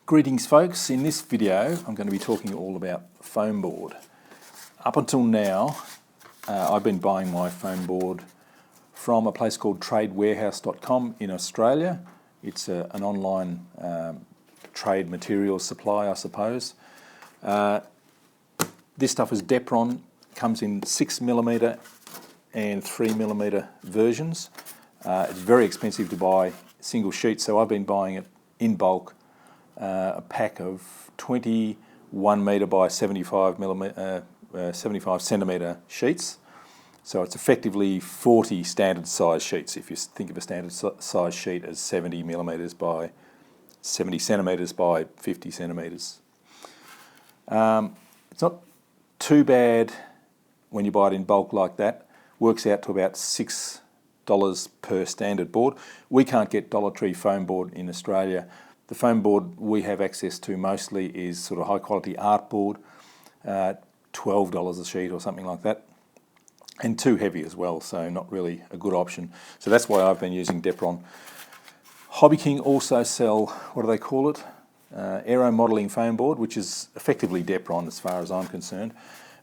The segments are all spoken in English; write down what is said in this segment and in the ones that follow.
Greetings folks, in this video I'm going to be talking all about Foamboard. Up until now I've been buying my Foamboard from a place called Tradewarehouse.com in Australia. It's an online trade materials supply, I suppose. This stuff is Depron, comes in 6mm and 3mm versions. It's very expensive to buy single sheets, so I've been buying it in bulk. A pack of 21 metre by 75 centimetre sheets. So it's effectively 40 standard size sheets. If you think of a standard size sheet as 70 millimetres by 70 centimetres by 50 centimetres. It's not too bad when you buy it in bulk like that. Works out to about $6 per standard board. We can't get Dollar Tree foam board in Australia. The foam board we have access to mostly is sort of high quality art board, $12 a sheet or something like that, and too heavy as well, so not really a good option. So that's why I've been using Depron. Hobby King also sell, what do they call it? Aero-modelling foam board, which is effectively Depron as far as I'm concerned.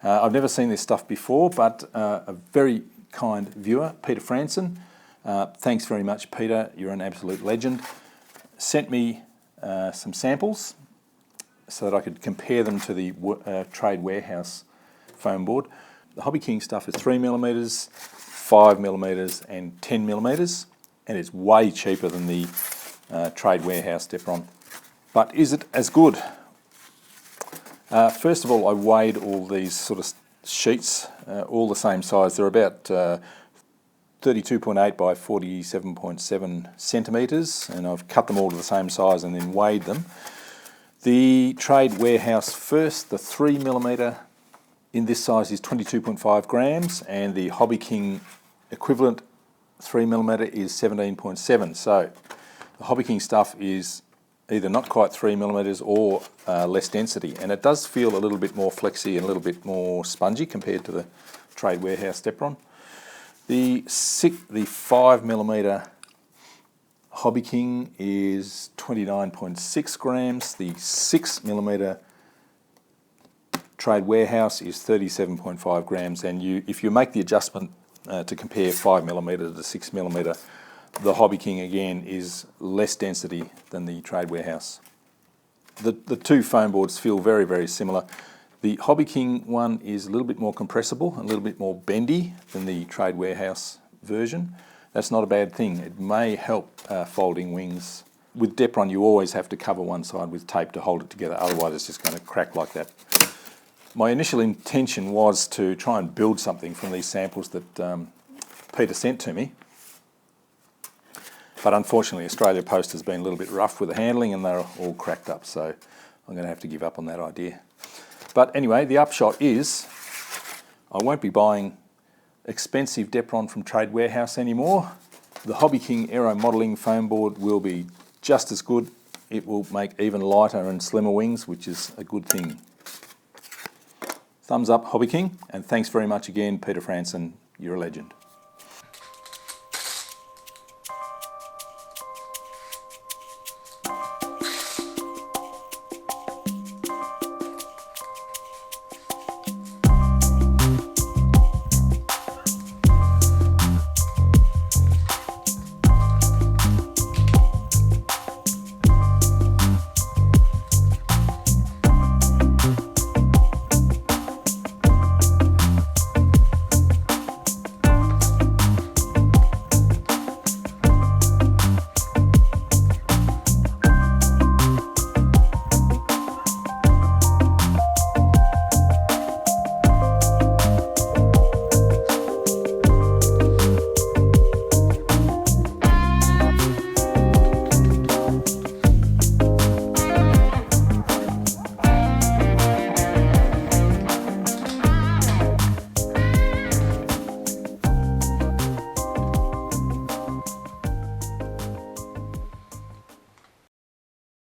I've never seen this stuff before, but a very kind viewer, Peter Franzen, thanks very much Peter, you're an absolute legend, sent me some samples so that I could compare them to the Trade Warehouse foam board. The Hobby King stuff is 3mm, 5mm and 10mm, and it's way cheaper than the Trade Warehouse Depron. But is it as good? First of all, I weighed all these sort of sheets, all the same size. They're about 32.8 by 47.7 centimetres, and I've cut them all to the same size and then weighed them. The Trade Warehouse first, the 3mm in this size is 22.5 grams, and the Hobby King equivalent 3mm is 17.7. So the Hobby King stuff is either not quite 3mm or less density, and it does feel a little bit more flexy and a little bit more spongy compared to the Trade Warehouse Depron. The 5mm Hobby King is 29.6 grams. The 6mm Trade Warehouse is 37.5 grams. And if you make the adjustment to compare 5mm to 6mm, the Hobby King again is less density than the Trade Warehouse. The two foam boards feel very, very similar. The Hobby King one is a little bit more compressible, a little bit more bendy than the Trade Warehouse version. That's not a bad thing. It may help folding wings. With Depron, you always have to cover one side with tape to hold it together, otherwise it's just going to crack like that. My initial intention was to try and build something from these samples that Peter sent to me. But unfortunately, Australia Post has been a little bit rough with the handling and they're all cracked up, so I'm going to have to give up on that idea. But anyway, the upshot is I won't be buying expensive Depron from Trade Warehouse anymore. The Hobby King Aero-modelling foam board will be just as good. It will make even lighter and slimmer wings, which is a good thing. Thumbs up, Hobby King, and thanks very much again, Peter Franzen. You're a legend.